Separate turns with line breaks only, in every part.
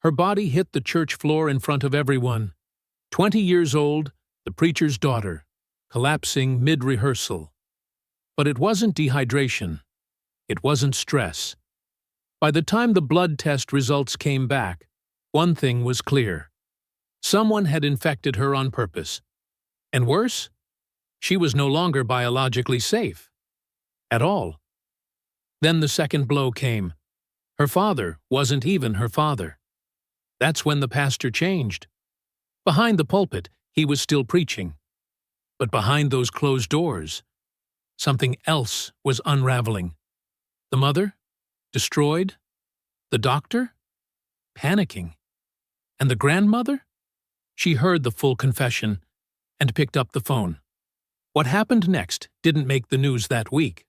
Her body hit the church floor in front of everyone. 20 years old, the preacher's daughter, collapsing mid-rehearsal. But it wasn't dehydration. It wasn't stress. By the time the blood test results came back, one thing was clear. Someone had infected her on purpose. And worse, she was no longer biologically safe. At all. Then the second blow came. Her father wasn't even her father. That's when the pastor changed. Behind the pulpit, he was still preaching. But behind those closed doors, something else was unraveling. The mother? Destroyed? The doctor? Panicking. And the grandmother? She heard the full confession and picked up the phone. What happened next didn't make the news that week.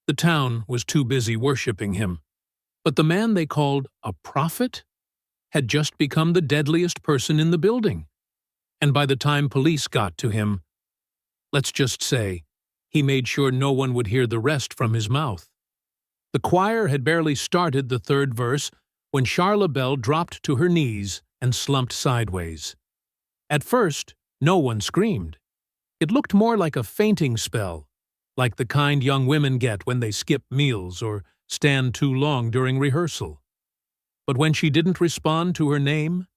The town was too busy worshiping him. But the man they called a prophet had just become the deadliest person in the building. And by the time police got to him, let's just say, he made sure no one would hear the rest from his mouth. The choir had barely started the third verse when Charla Bell dropped to her knees and slumped sideways. At first, no one screamed. It looked more like a fainting spell, like the kind young women get when they skip meals or stand too long during rehearsal. But when she didn't respond to her name,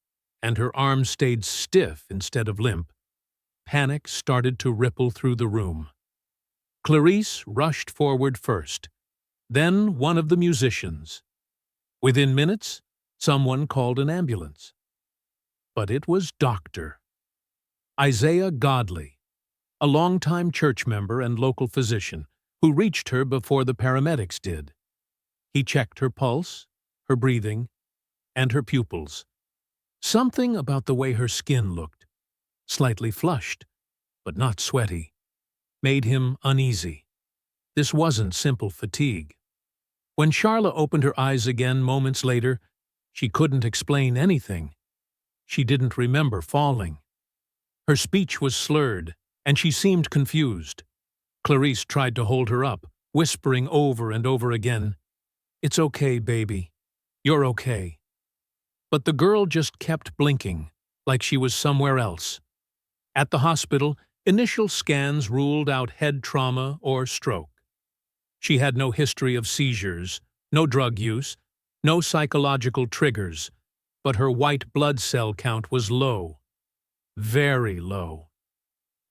and her arms stayed stiff instead of limp, panic started to ripple through the room. Clarice rushed forward first, then one of the musicians. Within minutes, someone called an ambulance. But it was Dr. Isaiah Godley, a longtime church member and local physician, who reached her before the paramedics did. He checked her pulse, her breathing, and her pupils. Something about the way her skin looked, slightly flushed, but not sweaty, made him uneasy. This wasn't simple fatigue. When Charla opened her eyes again moments later, she couldn't explain anything. She didn't remember falling. Her speech was slurred, and she seemed confused. Clarice tried to hold her up, whispering over and over again, "It's okay, baby. You're okay." But the girl just kept blinking, like she was somewhere else. At the hospital, initial scans ruled out head trauma or stroke. She had no history of seizures, no drug use, no psychological triggers, but her white blood cell count was low. Very low.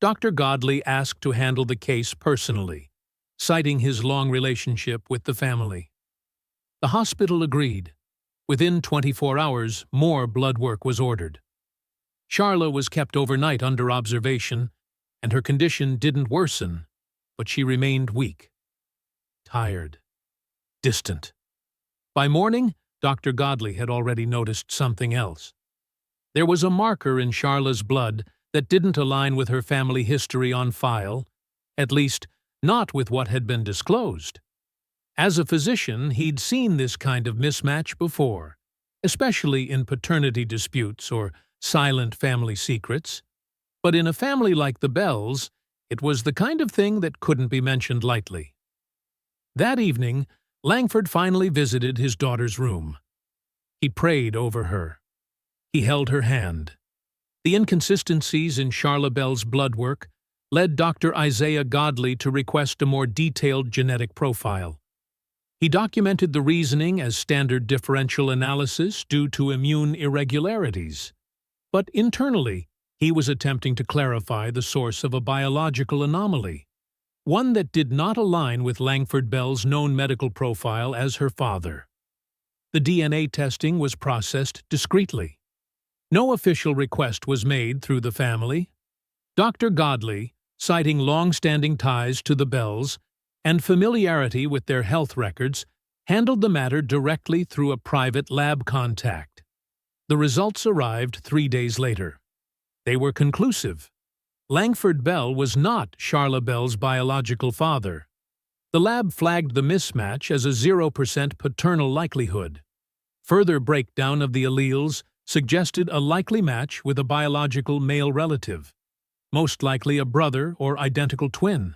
Dr. Godley asked to handle the case personally, citing his long relationship with the family. The hospital agreed. Within 24 hours, more blood work was ordered. Charla was kept overnight under observation, and her condition didn't worsen, but she remained weak, tired, distant. By morning, Dr. Godley had already noticed something else. There was a marker in Charla's blood that didn't align with her family history on file, at least not with what had been disclosed. As a physician, he'd seen this kind of mismatch before, especially in paternity disputes or silent family secrets. But in a family like the Bells, it was the kind of thing that couldn't be mentioned lightly. That evening, Langford finally visited his daughter's room. He prayed over her. He held her hand. The inconsistencies in Charla Bell's blood work led Dr. Isaiah Godley to request a more detailed genetic profile. He documented the reasoning as standard differential analysis due to immune irregularities. But internally, he was attempting to clarify the source of a biological anomaly, one that did not align with Langford Bell's known medical profile as her father. The DNA testing was processed discreetly. No official request was made through the family. Dr. Godley, citing long-standing ties to the Bells and familiarity with their health records, handled the matter directly through a private lab contact. The results arrived 3 days later. They were conclusive. Langford Bell was not Charla Bell's biological father. The lab flagged the mismatch as a 0% paternal likelihood. Further breakdown of the alleles suggested a likely match with a biological male relative, most likely a brother or identical twin.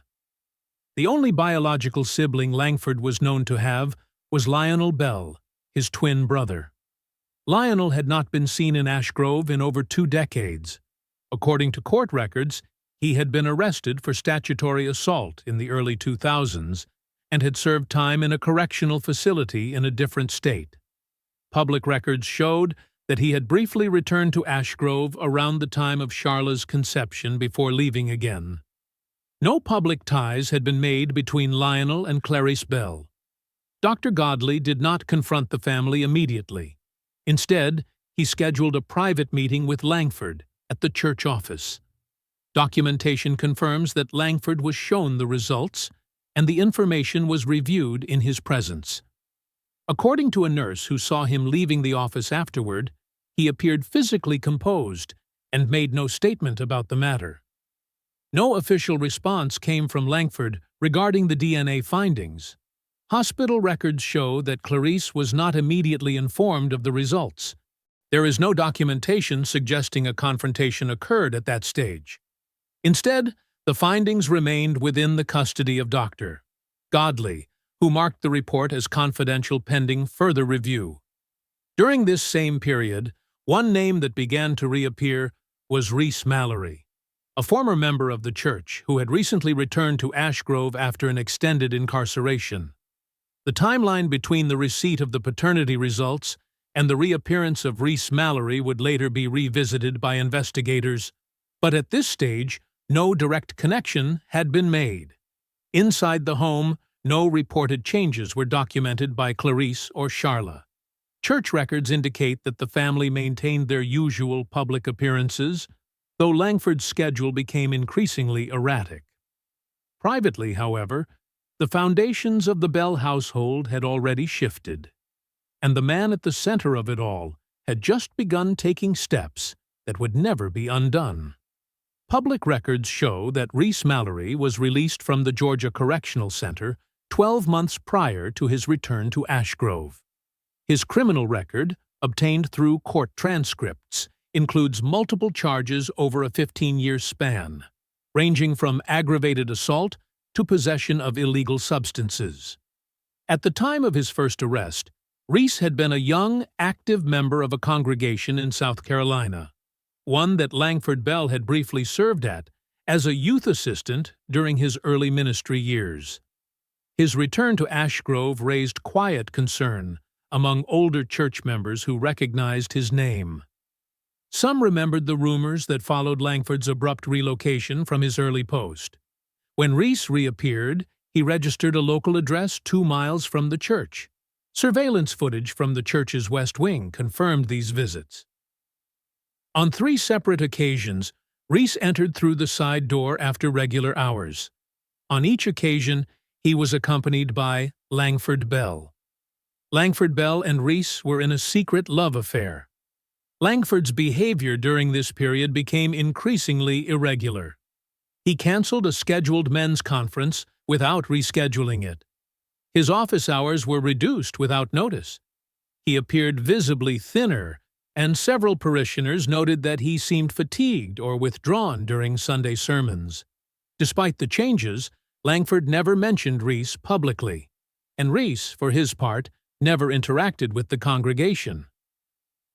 The only biological sibling Langford was known to have was Lionel Bell, his twin brother. Lionel had not been seen in Ash Grove in over 2 decades. According to court records, he had been arrested for statutory assault in the early 2000s and had served time in a correctional facility in a different state. Public records showed that he had briefly returned to Ash Grove around the time of Charla's conception before leaving again. No public ties had been made between Lionel and Clarice Bell. Dr. Godley did not confront the family immediately. Instead, he scheduled a private meeting with Langford at the church office. Documentation confirms that Langford was shown the results, and the information was reviewed in his presence. According to a nurse who saw him leaving the office afterward, he appeared physically composed and made no statement about the matter. No official response came from Langford regarding the DNA findings. Hospital records show that Clarice was not immediately informed of the results. There is no documentation suggesting a confrontation occurred at that stage. Instead, the findings remained within the custody of Dr. Godley, who marked the report as confidential pending further review. During this same period, one name that began to reappear was Reese Mallory, a former member of the church who had recently returned to Ash Grove after an extended incarceration. The timeline between the receipt of the paternity results and the reappearance of Reese Mallory would later be revisited by investigators, but at this stage, no direct connection had been made. Inside the home, no reported changes were documented by Clarice or Charla. Church records indicate that the family maintained their usual public appearances, though Langford's schedule became increasingly erratic. Privately, however, the foundations of the Bell household had already shifted, and the man at the center of it all had just begun taking steps that would never be undone. Public records show that Reese Mallory was released from the Georgia Correctional Center 12 months prior to his return to Ash Grove. His criminal record, obtained through court transcripts, includes multiple charges over a 15-year span, ranging from aggravated assault to possession of illegal substances. At the time of his first arrest, Reese had been a young, active member of a congregation in South Carolina, one that Langford Bell had briefly served at as a youth assistant during his early ministry years. His return to Ash Grove raised quiet concern among older church members who recognized his name. Some remembered the rumors that followed Langford's abrupt relocation from his early post. When Reese reappeared, he registered a local address 2 miles from the church. Surveillance footage from the church's West Wing confirmed these visits. On 3 separate occasions, Reese entered through the side door after regular hours. On each occasion, he was accompanied by Langford Bell. Langford Bell and Reese were in a secret love affair. Langford's behavior during this period became increasingly irregular. He canceled a scheduled men's conference without rescheduling it. His office hours were reduced without notice. He appeared visibly thinner, and several parishioners noted that he seemed fatigued or withdrawn during Sunday sermons. Despite the changes, Langford never mentioned Reese publicly, and Reese, for his part, never interacted with the congregation.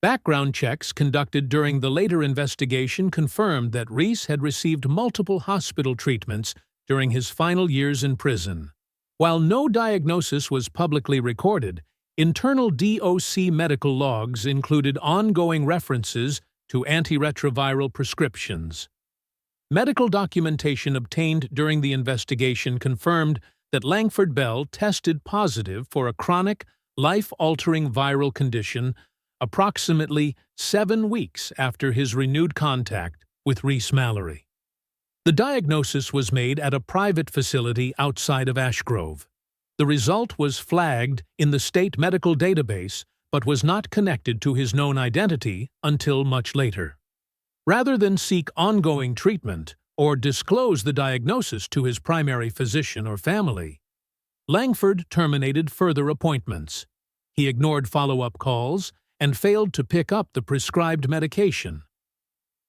Background checks conducted during the later investigation confirmed that Reese had received multiple hospital treatments during his final years in prison. While no diagnosis was publicly recorded, internal DOC medical logs included ongoing references to antiretroviral prescriptions. Medical documentation obtained during the investigation confirmed that Langford Bell tested positive for a chronic, life-altering viral condition approximately 7 weeks after his renewed contact with Reese Mallory. The diagnosis was made at a private facility outside of Ash Grove. The result was flagged in the state medical database but was not connected to his known identity until much later. Rather than seek ongoing treatment or disclose the diagnosis to his primary physician or family, Langford terminated further appointments. He ignored follow-up calls and failed to pick up the prescribed medication.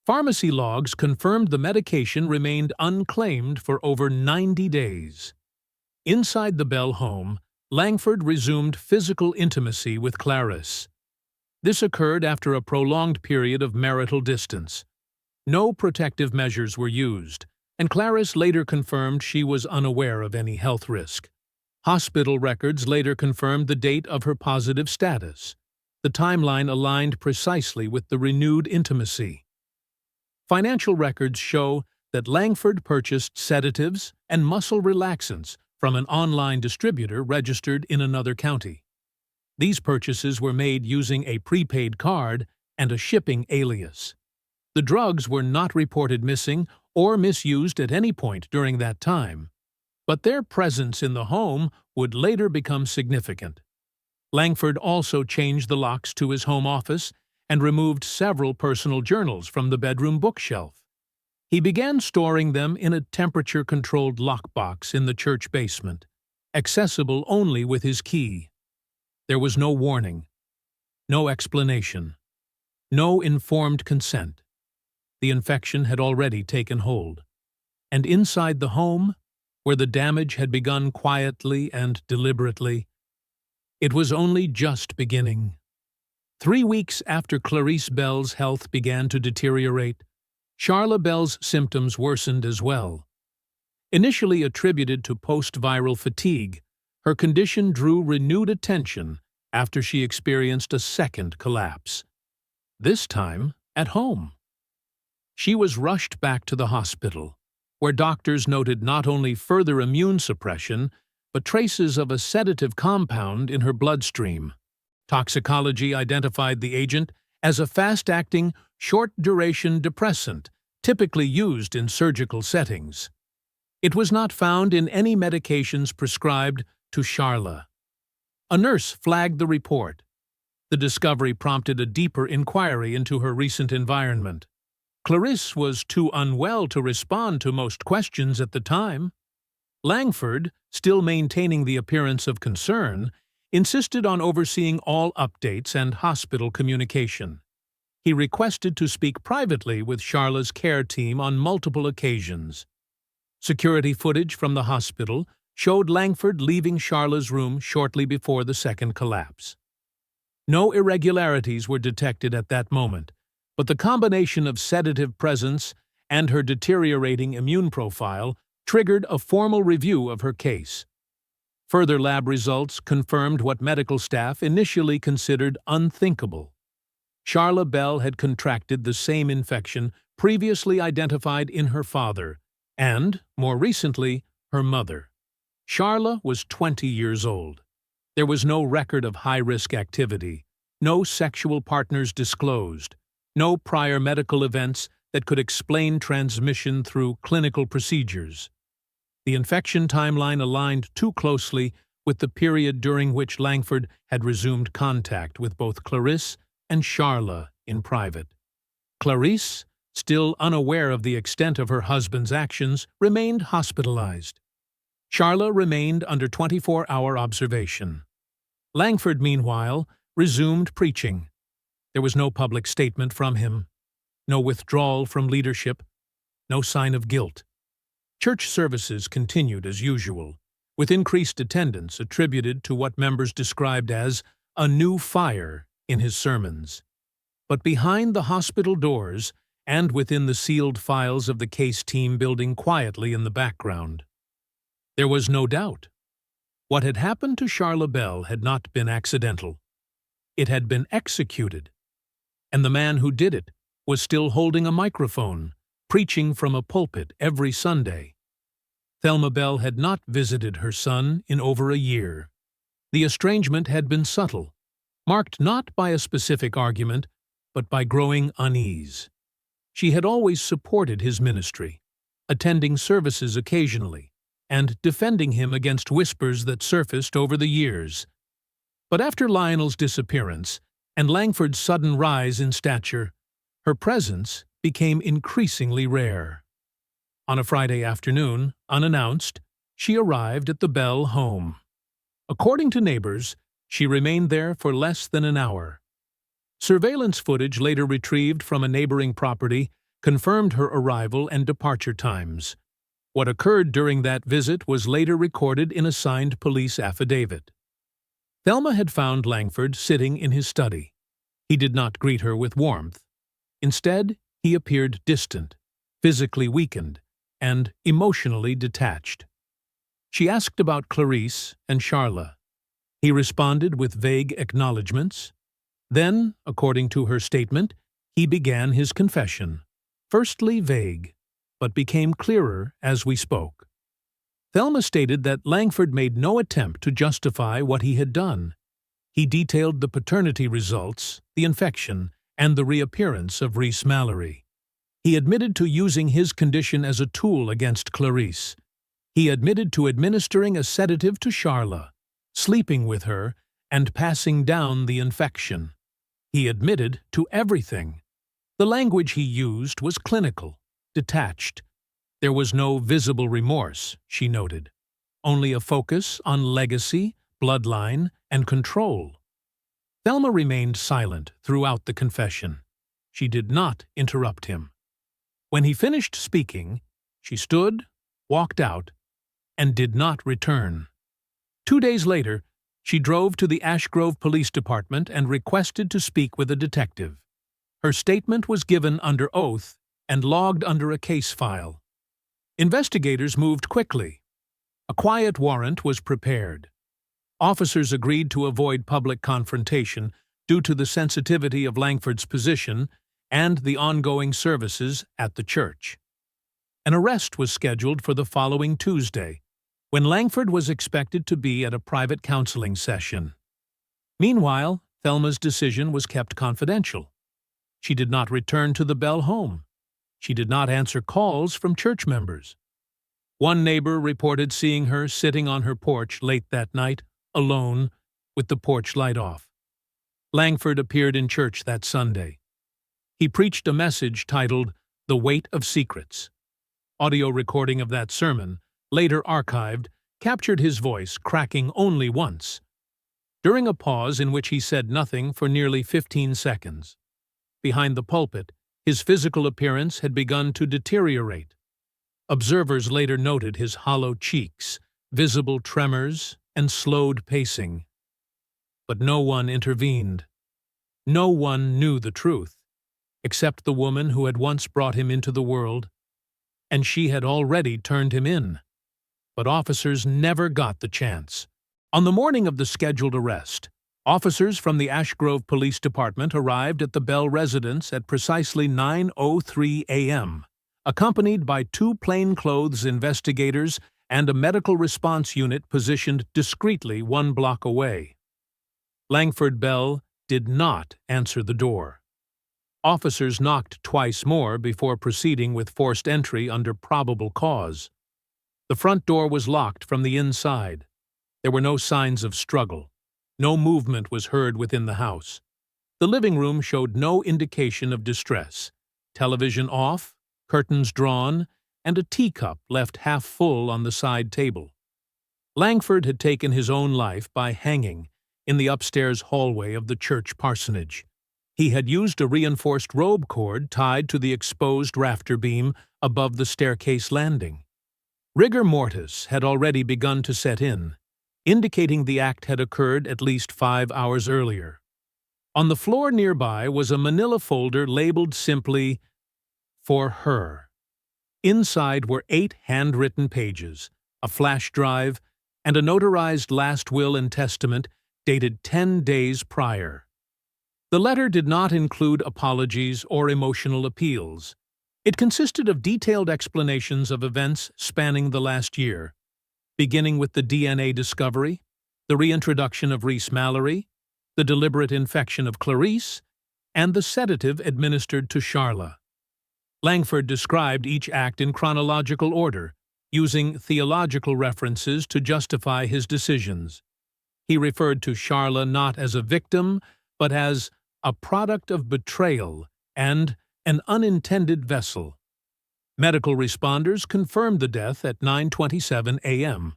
Pharmacy logs confirmed the medication remained unclaimed for over 90 days. Inside the Bell home, Langford resumed physical intimacy with Clarice. This occurred after a prolonged period of marital distance. No protective measures were used, and Clarice later confirmed she was unaware of any health risk. Hospital records later confirmed the date of her positive status. The timeline aligned precisely with the renewed intimacy. Financial records show that Langford purchased sedatives and muscle relaxants from an online distributor registered in another county. These purchases were made using a prepaid card and a shipping alias. The drugs were not reported missing or misused at any point during that time, but their presence in the home would later become significant. Langford also changed the locks to his home office and removed several personal journals from the bedroom bookshelf. He began storing them in a temperature-controlled lockbox in the church basement, accessible only with his key. There was no warning, no explanation, no informed consent. The infection had already taken hold, and inside the home, where the damage had begun quietly and deliberately, it was only just beginning. 3 weeks after Clarice Bell's health began to deteriorate, Charla Bell's symptoms worsened as well. Initially attributed to post-viral fatigue, her condition drew renewed attention after she experienced a second collapse. This time, at home. She was rushed back to the hospital, where doctors noted not only further immune suppression, but traces of a sedative compound in her bloodstream. Toxicology identified the agent as a fast-acting, short-duration depressant, typically used in surgical settings. It was not found in any medications prescribed to Charla. A nurse flagged the report. The discovery prompted a deeper inquiry into her recent environment. Clarice was too unwell to respond to most questions at the time. Langford, still maintaining the appearance of concern, insisted on overseeing all updates and hospital communication. He requested to speak privately with Charla's care team on multiple occasions. Security footage from the hospital showed Langford leaving Charla's room shortly before the second collapse. No irregularities were detected at that moment, but the combination of sedative presence and her deteriorating immune profile triggered a formal review of her case. Further lab results confirmed what medical staff initially considered unthinkable. Charla Bell had contracted the same infection previously identified in her father and, more recently, her mother. Charla was 20 years old. There was no record of high-risk activity, no sexual partners disclosed, no prior medical events that could explain transmission through clinical procedures. The infection timeline aligned too closely with the period during which Langford had resumed contact with both Clarice and Charla in private. Clarice, still unaware of the extent of her husband's actions, remained hospitalized. Charla remained under 24-hour observation. Langford, meanwhile, resumed preaching. There was no public statement from him, no withdrawal from leadership, no sign of guilt. Church services continued as usual, with increased attendance attributed to what members described as a new fire in his sermons. But behind the hospital doors and within the sealed files of the case team building quietly in the background, there was no doubt. What had happened to Charla Bell had not been accidental. It had been executed. And the man who did it was still holding a microphone, preaching from a pulpit every Sunday. Thelma Bell had not visited her son in over a year. The estrangement had been subtle, marked not by a specific argument, but by growing unease. She had always supported his ministry, attending services occasionally, and defending him against whispers that surfaced over the years. But after Lionel's disappearance and Langford's sudden rise in stature, her presence became increasingly rare. On a Friday afternoon, unannounced, she arrived at the Bell home. According to neighbors, she remained there for less than an hour. Surveillance footage later retrieved from a neighboring property confirmed her arrival and departure times. What occurred during that visit was later recorded in a signed police affidavit. Thelma had found Langford sitting in his study. He did not greet her with warmth. Instead, he appeared distant, physically weakened, and emotionally detached. She asked about Clarice and Charla. He responded with vague acknowledgments. Then, according to her statement, he began his confession, firstly vague, but became clearer as we spoke. Thelma stated that Langford made no attempt to justify what he had done. He detailed the paternity results, the infection, and the reappearance of Reese Mallory. He admitted to using his condition as a tool against Clarice. He admitted to administering a sedative to Charla, sleeping with her, and passing down the infection. He admitted to everything. The language he used was clinical, detached. There was no visible remorse, she noted, only a focus on legacy, bloodline, and control. Thelma remained silent throughout the confession. She did not interrupt him. When he finished speaking, she stood, walked out, and did not return. 2 days later, she drove to the Ash Grove Police Department and requested to speak with a detective. Her statement was given under oath and logged under a case file. Investigators moved quickly. A quiet warrant was prepared. Officers agreed to avoid public confrontation due to the sensitivity of Langford's position and the ongoing services at the church. An arrest was scheduled for the following Tuesday, when Langford was expected to be at a private counseling session. Meanwhile, Thelma's decision was kept confidential. She did not return to the Bell home. She did not answer calls from church members. One neighbor reported seeing her sitting on her porch late that night, alone, with the porch light off. Langford appeared in church that Sunday. He preached a message titled, "The Weight of Secrets." Audio recording of that sermon, later archived, captured his voice cracking only once, during a pause in which he said nothing for nearly 15 seconds. Behind the pulpit, his physical appearance had begun to deteriorate. Observers later noted his hollow cheeks, visible tremors, and slowed pacing. But no one intervened. No one knew the truth, except the woman who had once brought him into the world, and she had already turned him in. But officers never got the chance. On the morning of the scheduled arrest, officers from the Ash Grove Police Department arrived at the Bell residence at precisely 9:03 a.m., accompanied by 2 plainclothes investigators and a medical response unit positioned discreetly 1 block away. Langford Bell did not answer the door. Officers knocked twice more before proceeding with forced entry under probable cause. The front door was locked from the inside. There were no signs of struggle. No movement was heard within the house. The living room showed no indication of distress. Television off, curtains drawn, and a teacup left half full on the side table. Langford had taken his own life by hanging in the upstairs hallway of the church parsonage. He had used a reinforced robe cord tied to the exposed rafter beam above the staircase landing. Rigor mortis had already begun to set in, indicating the act had occurred at least 5 hours earlier. On the floor nearby was a manila folder labeled simply, "For her." Inside were 8 handwritten pages, a flash drive, and a notarized last will and testament dated 10 days prior. The letter did not include apologies or emotional appeals. It consisted of detailed explanations of events spanning the last year, beginning with the DNA discovery, the reintroduction of Reese Mallory, the deliberate infection of Clarice, and the sedative administered to Charla. Langford described each act in chronological order, using theological references to justify his decisions. He referred to Charla not as a victim, but as a product of betrayal and an unintended vessel. Medical responders confirmed the death at 9:27 a.m.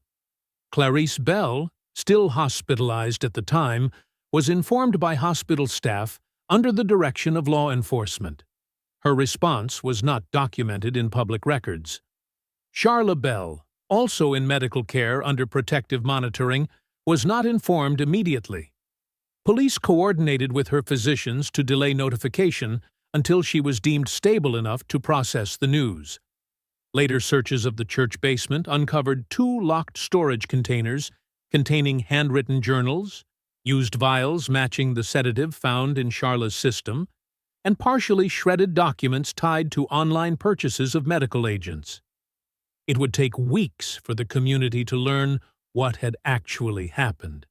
Clarice Bell, still hospitalized at the time, was informed by hospital staff under the direction of law enforcement. Her response was not documented in public records. Charla Bell, also in medical care under protective monitoring, was not informed immediately. Police coordinated with her physicians to delay notification until she was deemed stable enough to process the news. Later searches of the church basement uncovered 2 locked storage containers containing handwritten journals, used vials matching the sedative found in Charla's system, and partially shredded documents tied to online purchases of medical agents. It would take weeks for the community to learn what had actually happened.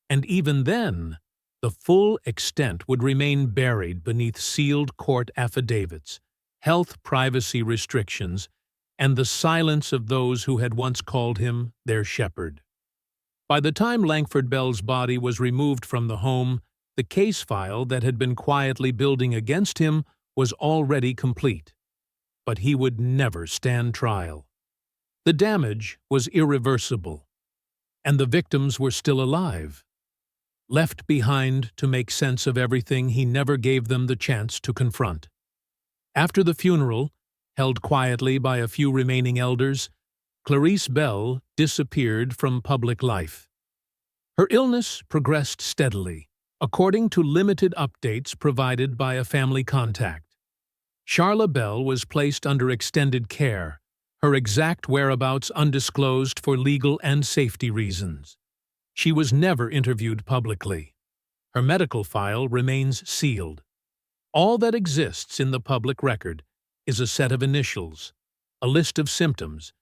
And even then, the full extent would remain buried beneath sealed court affidavits, health privacy restrictions, and the silence of those who had once called him their shepherd. By the time Langford Bell's body was removed from the home, the case file that had been quietly building against him was already complete. But he would never stand trial. The damage was irreversible, and the victims were still alive. Left behind to make sense of everything he never gave them the chance to confront. After the funeral, held quietly by a few remaining elders, Clarice Bell disappeared from public life. Her illness progressed steadily, according to limited updates provided by a family contact. Charla Bell was placed under extended care, her exact whereabouts undisclosed for legal and safety reasons. She was never interviewed publicly. Her medical file remains sealed. All that exists in the public record is a set of initials, a list of symptoms,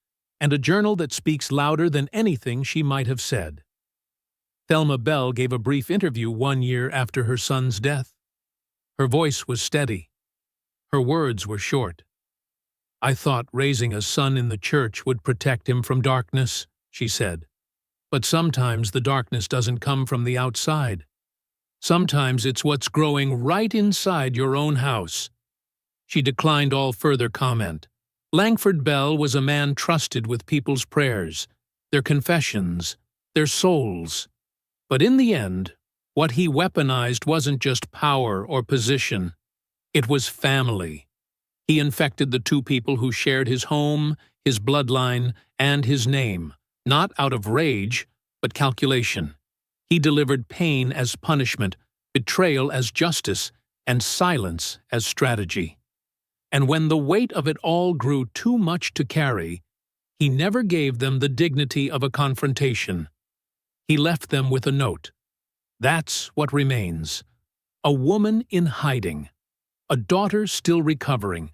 and a journal that speaks louder than anything she might have said. Thelma Bell gave a brief interview 1 year after her son's death. Her voice was steady. Her words were short. "I thought raising a son in the church would protect him from darkness," she said. "But sometimes the darkness doesn't come from the outside. Sometimes it's what's growing right inside your own house." She declined all further comment. Langford Bell was a man trusted with people's prayers, their confessions, their souls. But in the end, what he weaponized wasn't just power or position. It was family. He infected the 2 people who shared his home, his bloodline, and his name, not out of rage, but calculation. He delivered pain as punishment, betrayal as justice, and silence as strategy. And when the weight of it all grew too much to carry, he never gave them the dignity of a confrontation. He left them with a note. That's what remains. A woman in hiding. A daughter still recovering.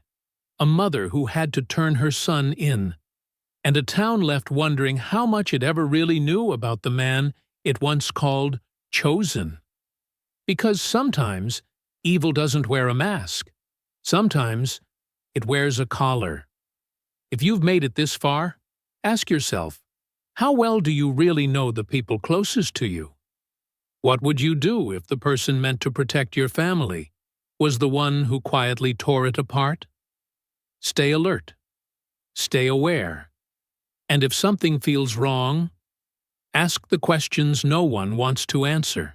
A mother who had to turn her son in. And a town left wondering how much it ever really knew about the man it once called chosen. Because sometimes evil doesn't wear a mask. Sometimes it wears a collar. If you've made it this far, ask yourself, how well do you really know the people closest to you? What would you do if the person meant to protect your family was the one who quietly tore it apart? Stay alert. Stay aware. And if something feels wrong, ask the questions no one wants to answer.